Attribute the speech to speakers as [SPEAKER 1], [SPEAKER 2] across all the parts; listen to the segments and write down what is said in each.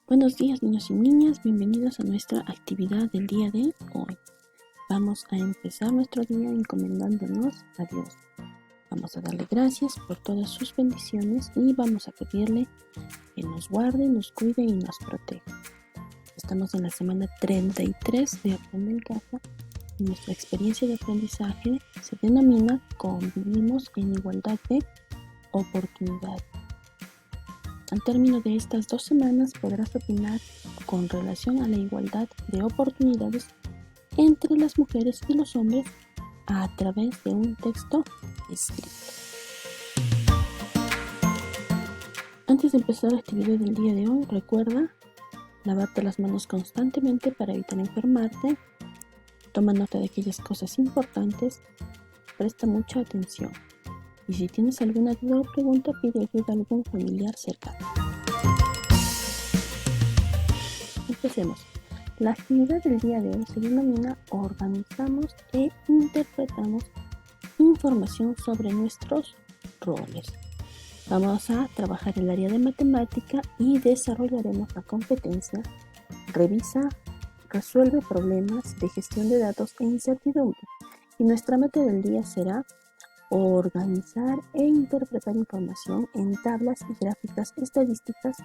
[SPEAKER 1] Buenos días, niños y niñas, bienvenidos a nuestra actividad del día de hoy. Vamos a empezar nuestro día encomendándonos a Dios. Vamos a darle gracias por todas sus bendiciones y vamos a pedirle que nos guarde, nos cuide y nos proteja. Estamos en la semana 33 de Aprende en Casa y nuestra experiencia de aprendizaje se denomina Convivimos en Igualdad de Oportunidad. Al término de estas 2 semanas podrás opinar con relación a la igualdad de oportunidades entre las mujeres y los hombres a través de un texto escrito. Antes de empezar la actividad del día de hoy, recuerda lavarte las manos constantemente para evitar enfermarte. Toma nota de aquellas cosas importantes. Presta mucha atención. Y si tienes alguna duda o pregunta, pide ayuda a algún familiar cercano. Empecemos. La actividad del día de hoy se denomina Organizamos e interpretamos información sobre nuestros roles. Vamos a trabajar el área de matemática y desarrollaremos la competencia Revisa, resuelve problemas de gestión de datos e incertidumbre. Y nuestra meta del día será organizar e interpretar información en tablas y gráficas estadísticas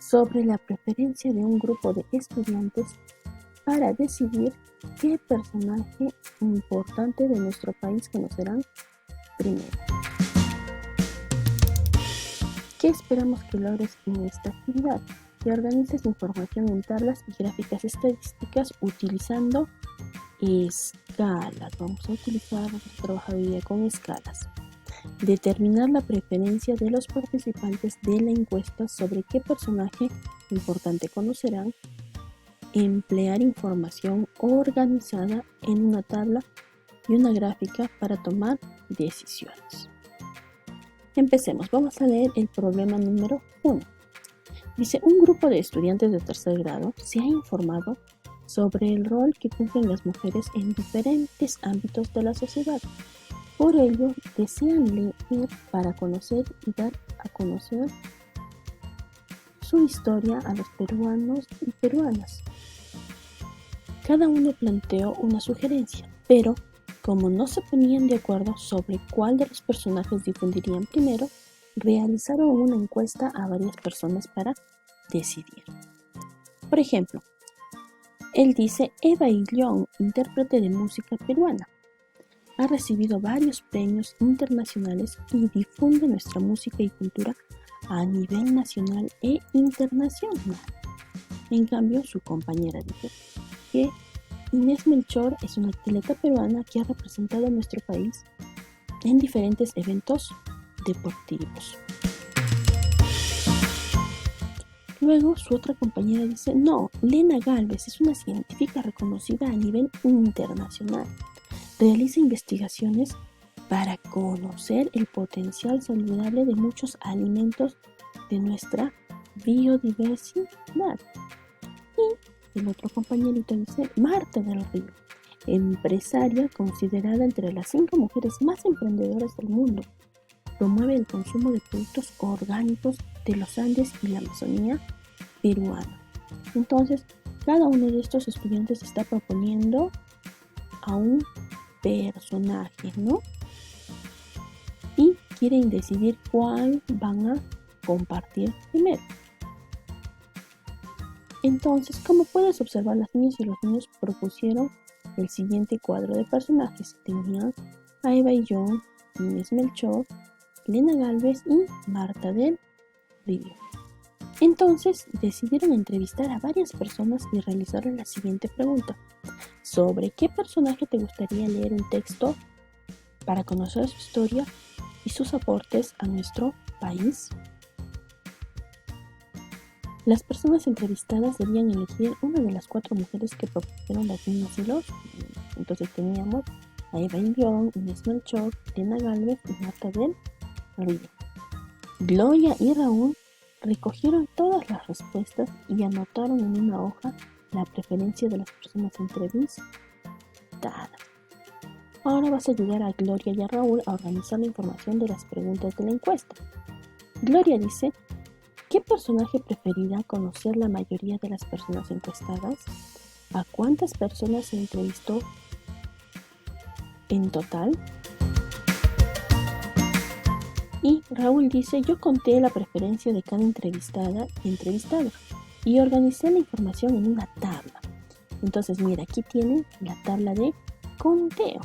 [SPEAKER 1] sobre la preferencia de un grupo de estudiantes para decidir qué personaje importante de nuestro país conocerán primero. ¿Qué esperamos que logres en esta actividad? Que organices información en tablas y gráficas estadísticas utilizando escalas. Vamos a trabajar hoy día con escalas. Determinar la preferencia de los participantes de la encuesta sobre qué personaje importante conocerán. Emplear información organizada en una tabla y una gráfica para tomar decisiones. Empecemos. Vamos a leer el problema número 1. Dice, un grupo de estudiantes de tercer grado se ha informado sobre el rol que cumplen las mujeres en diferentes ámbitos de la sociedad. Por ello, desean leer para conocer y dar a conocer su historia a los peruanos y peruanas. Cada uno planteó una sugerencia, pero como no se ponían de acuerdo sobre cuál de los personajes difundirían primero, realizaron una encuesta a varias personas para decidir. Por ejemplo, él dice, Eva Illón, intérprete de música peruana, ha recibido varios premios internacionales y difunde nuestra música y cultura a nivel nacional e internacional. En cambio, su compañera dice que Inés Melchor es una atleta peruana que ha representado a nuestro país en diferentes eventos deportivos. Luego, su otra compañera dice, no, Lena Gálvez es una científica reconocida a nivel internacional. Realiza investigaciones para conocer el potencial saludable de muchos alimentos de nuestra biodiversidad. Y el otro compañerito dice, Marta del Río, empresaria considerada entre las 5 mujeres más emprendedoras del mundo. Promueve el consumo de productos orgánicos de los Andes y la Amazonía peruana. Entonces, cada uno de estos estudiantes está proponiendo a un personaje, ¿no? Y quieren decidir cuál van a compartir primero. Entonces, como puedes observar, las niñas y los niños propusieron el siguiente cuadro de personajes. Tenían a Eva Illón, Inés Melchor, Lena Gálvez y Marta del Río. Entonces, decidieron entrevistar a varias personas y realizaron la siguiente pregunta. ¿Sobre qué personaje te gustaría leer un texto para conocer su historia y sus aportes a nuestro país? Las personas entrevistadas debían elegir una de las 4 mujeres que propusieron las niñas y los niños. Entonces teníamos a Eva Illón, Inés Melchor, Lena Gálvez y Marta del Río. Gloria y Raúl recogieron todas las respuestas y anotaron en una hoja la preferencia de las personas entrevistadas. Ahora vas a ayudar a Gloria y a Raúl a organizar la información de las preguntas de la encuesta. Gloria dice, ¿Qué personaje preferirá conocer la mayoría de las personas encuestadas? ¿A cuántas personas se entrevistó en total? Y Raúl dice, yo conté la preferencia de cada entrevistada y entrevistado y organicé la información en una tabla. Entonces, mira, aquí tienen la tabla de conteo.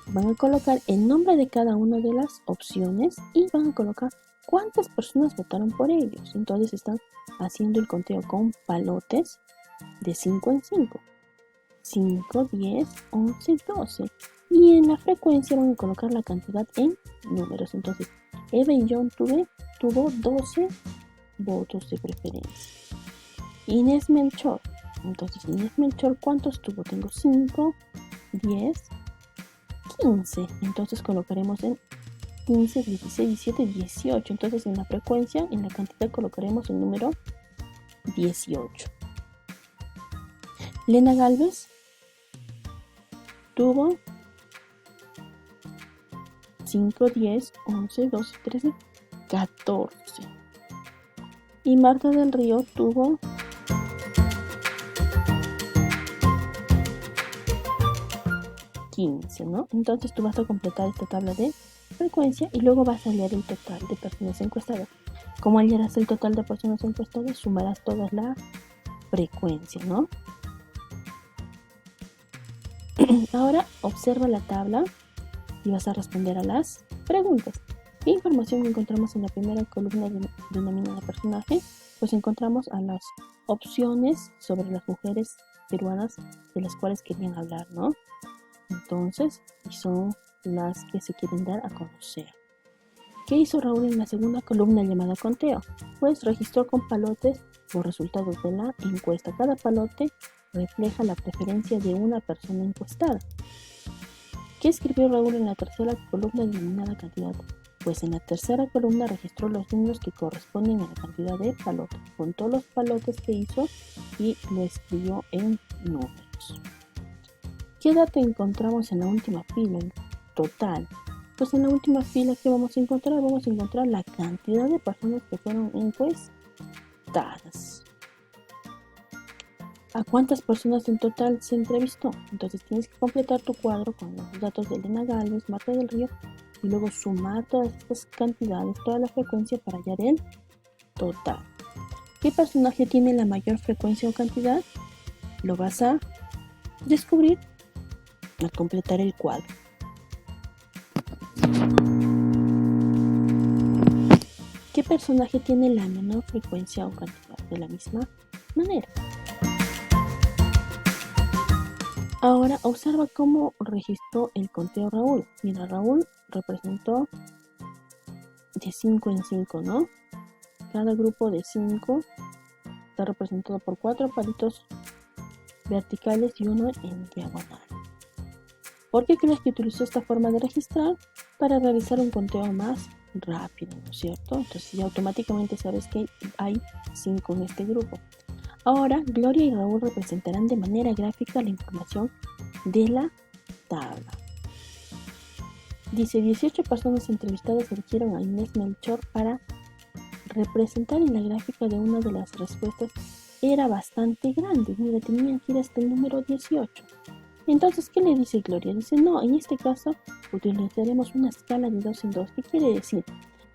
[SPEAKER 1] Van a colocar el nombre de cada una de las opciones y van a colocar cuántas personas votaron por ellos. Entonces están haciendo el conteo con palotes de 5 en 5. 5, 10, 11, 12. Y en la frecuencia van a colocar la cantidad en números. Entonces, Eva y John tuvo 12 votos de preferencia. Inés Melchor. Entonces, Inés Melchor, ¿cuántos tuvo? Tengo 5, 10, 15. Entonces colocaremos en 15, 16, 17, 18. Entonces en la frecuencia, en la cantidad colocaremos el número 18. Lena Galvez tuvo 5, 10, 11, 12, 13, 14. Y Marta del Río tuvo 15, ¿no? Entonces tú vas a completar esta tabla de frecuencia y luego vas a hallar el total de personas encuestadas. ¿Cómo hallarás el total de personas encuestadas? Sumarás toda la frecuencia, ¿no? Ahora observa la tabla y vas a responder a las preguntas. ¿Qué información encontramos en la primera columna denominada personaje? Pues encontramos a las opciones sobre las mujeres peruanas de las cuales querían hablar, ¿no? Entonces, y son las que se quieren dar a conocer. ¿Qué hizo Raúl en la segunda columna llamada conteo? Pues registró con palotes los resultados de la encuesta. Cada palote refleja la preferencia de una persona encuestada. ¿Qué escribió Raúl en la tercera columna denominada cantidad? Pues en la tercera columna registró los números que corresponden a la cantidad de palotes. Contó los palotes que hizo y lo escribió en números. ¿Qué dato encontramos en la última fila, el total? Pues en la última fila, ¿qué vamos a encontrar? Vamos a encontrar la cantidad de personas que fueron encuestadas. ¿A cuántas personas en total se entrevistó? Entonces tienes que completar tu cuadro con los datos de Lena Galvez, Marta del Río y luego sumar todas estas cantidades, toda la frecuencia para hallar el total. ¿Qué personaje tiene la mayor frecuencia o cantidad? Lo vas a descubrir al completar el cuadro. ¿Qué personaje tiene la menor frecuencia o cantidad? De la misma manera. Ahora observa cómo registró el conteo Raúl. Mira, Raúl representó de 5 en 5, ¿no? Cada grupo de 5 está representado por 4 palitos verticales y uno en diagonal. ¿Por qué crees que utilizó esta forma de registrar? Para realizar un conteo más rápido, ¿no es cierto? Entonces ya automáticamente sabes que hay 5 en este grupo. Ahora, Gloria y Raúl representarán de manera gráfica la información de la tabla. Dice, 18 personas entrevistadas eligieron a Inés Melchor para representar en la gráfica de una de las respuestas. Era bastante grande, mira, tenía que ir hasta el número 18. Entonces, ¿qué le dice Gloria? Dice, no, en este caso utilizaremos una escala de 2 en 2. ¿Qué quiere decir?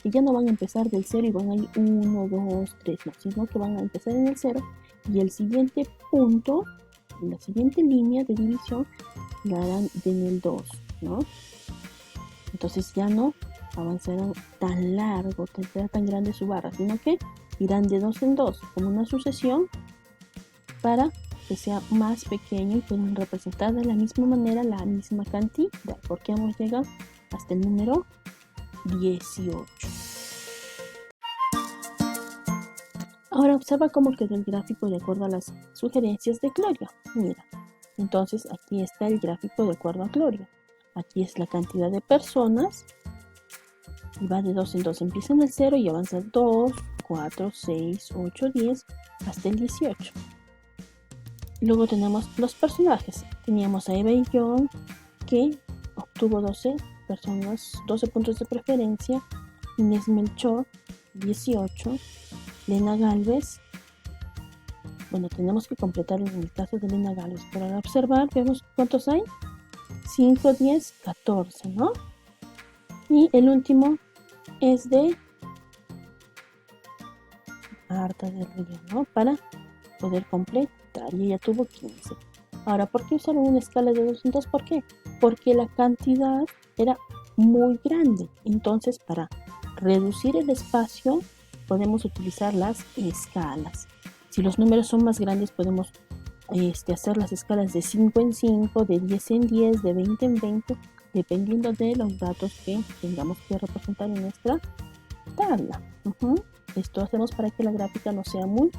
[SPEAKER 1] Que ya no van a empezar del 0 y van a ir 1, 2, 3, no, sino que van a empezar en el 0 y el siguiente punto, la siguiente línea de división, la harán en el 2, ¿no? Entonces ya no avanzarán tan largo, tan grande su barra, sino que irán de 2 en 2, como una sucesión, para que sea más pequeño y puedan representar de la misma manera la misma cantidad, porque hemos llegado hasta el número 18. Ahora observa cómo quedó el gráfico de acuerdo a las sugerencias de Gloria. Mira, entonces aquí está el gráfico de acuerdo a Gloria. Aquí es la cantidad de personas y va de 2 en 2. Empieza en el 0 y avanza 2, 4, 6, 8, 10 hasta el 18. Luego tenemos los personajes. Teníamos a Eva y John, que obtuvo 12 puntos de preferencia. Inés Melchor, 18. Lena Galvez, bueno, tenemos que completar en el caso de Lena Galvez, pero al observar vemos cuántos hay, 5, 10, 14, ¿no? Y el último es de Marta del Río, ¿no? Para poder completar, y ella tuvo 15. Ahora, ¿por qué usaron una escala de 2 en 2? ¿Por qué? Porque la cantidad era muy grande. Entonces, para reducir el espacio, podemos utilizar las escalas. Si los números son más grandes, podemos hacer las escalas de 5 en 5, de 10 en 10, de 20 en 20, dependiendo de los datos que tengamos que representar en nuestra tabla. Esto hacemos para que la gráfica no sea muy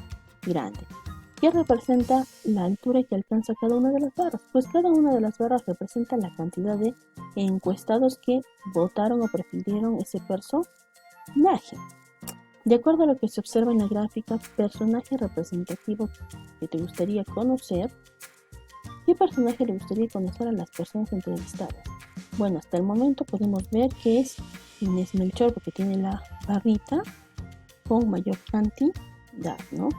[SPEAKER 1] grande. ¿Qué representa la altura que alcanza cada una de las barras? Pues cada una de las barras representa la cantidad de encuestados que votaron o prefirieron ese personaje. De acuerdo a lo que se observa en la gráfica, personaje representativo que te gustaría conocer, ¿qué personaje le gustaría conocer a las personas entrevistadas? Bueno, hasta el momento podemos ver que es Inés Melchor, porque tiene la barrita con mayor cantidad, ¿no?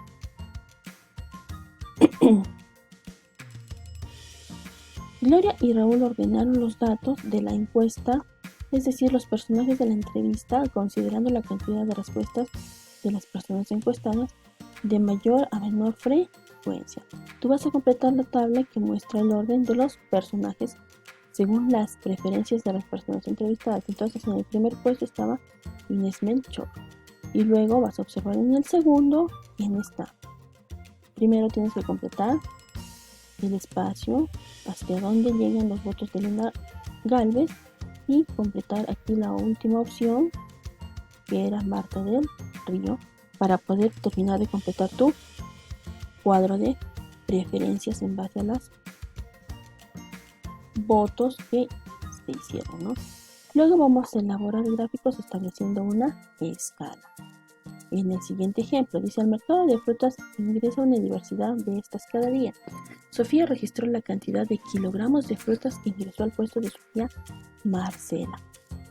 [SPEAKER 1] Gloria y Raúl ordenaron los datos de la encuesta, es decir, los personajes de la entrevista, considerando la cantidad de respuestas de las personas encuestadas de mayor a menor frecuencia. Tú vas a completar la tabla que muestra el orden de los personajes según las preferencias de las personas entrevistadas. Entonces, en el primer puesto estaba Inés Melchor. Y luego vas a observar en el segundo quién está. Primero tienes que completar el espacio hasta donde llegan los votos de Lena Galvez y completar aquí la última opción, que era Marta del Río, para poder terminar de completar tu cuadro de preferencias en base a los votos que se hicieron, ¿no? Luego vamos a elaborar gráficos estableciendo una escala. En el siguiente ejemplo, dice: al mercado de frutas ingresa una diversidad de estas cada día. Sofía registró la cantidad de kilogramos de frutas que ingresó al puesto de su tía Marcela.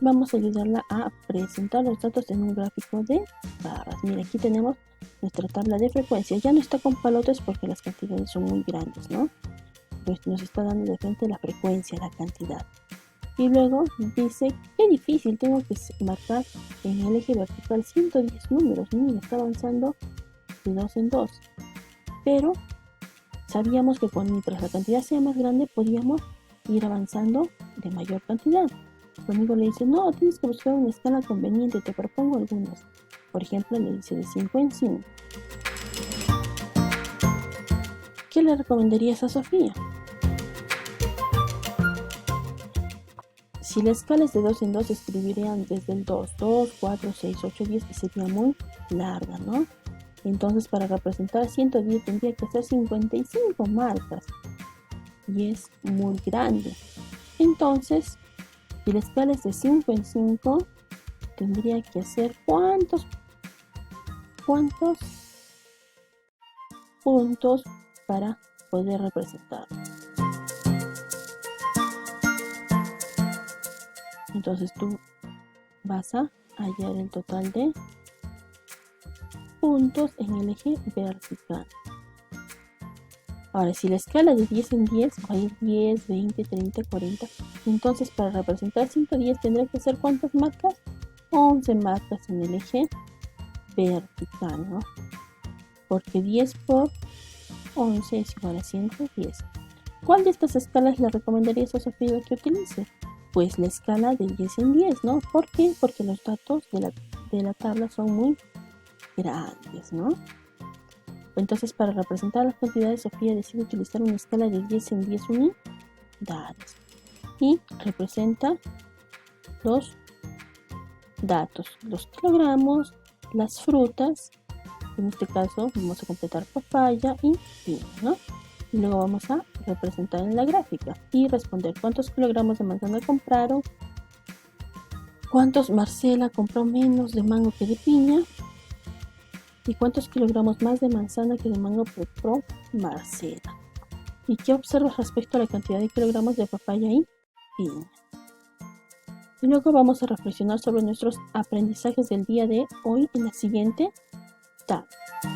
[SPEAKER 1] Vamos a ayudarla a presentar los datos en un gráfico de barras. Mira, aquí tenemos nuestra tabla de frecuencia. Ya no está con palotes porque las cantidades son muy grandes, ¿no? Pues nos está dando de frente la frecuencia, la cantidad. Y luego dice: qué difícil, tengo que marcar en el eje vertical 110 números. Mira, está avanzando de 2 en 2. Pero sabíamos que mientras la cantidad sea más grande, podíamos ir avanzando de mayor cantidad. Tu amigo le dice: no, tienes que buscar una escala conveniente, te propongo algunas. Por ejemplo, le dice de 5 en 5. ¿Qué le recomendarías a Sofía? Si la escala es de 2 en 2, escribirían desde el 2, 2, 4, 6, 8, 10, y sería muy larga, ¿no? Entonces, para representar 110 tendría que ser 55 marcas. Y es muy grande. Entonces, si la escala es de 5 en 5, tendría que hacer ¿cuántos puntos para poder representar? Entonces tú vas a hallar el total de puntos en el eje vertical. Ahora, si la escala de 10 en 10 va a ir 10, 20, 30, 40. Entonces, para representar 110 tendré que hacer ¿cuántas marcas? 11 marcas en el eje vertical, ¿no? Porque 10 por 11 es igual a 110. ¿Cuál de estas escalas le recomendarías a Sofía que utilice? Pues la escala de 10 en 10, ¿no? ¿Por qué? Porque los datos de la tabla son muy grandes, ¿no? Entonces, para representar las cantidades, Sofía decide utilizar una escala de 10 en 10 unidades y representa los datos, los kilogramos, las frutas. En este caso vamos a completar papaya y piña, ¿no? Y luego vamos a representar en la gráfica y responder cuántos kilogramos de manzana compraron, cuántos Marcela compró menos de mango que de piña y cuántos kilogramos más de manzana que de mango compró Marcela. ¿Y qué observas respecto a la cantidad de kilogramos de papaya y piña? Y luego vamos a reflexionar sobre nuestros aprendizajes del día de hoy en la siguiente resultado.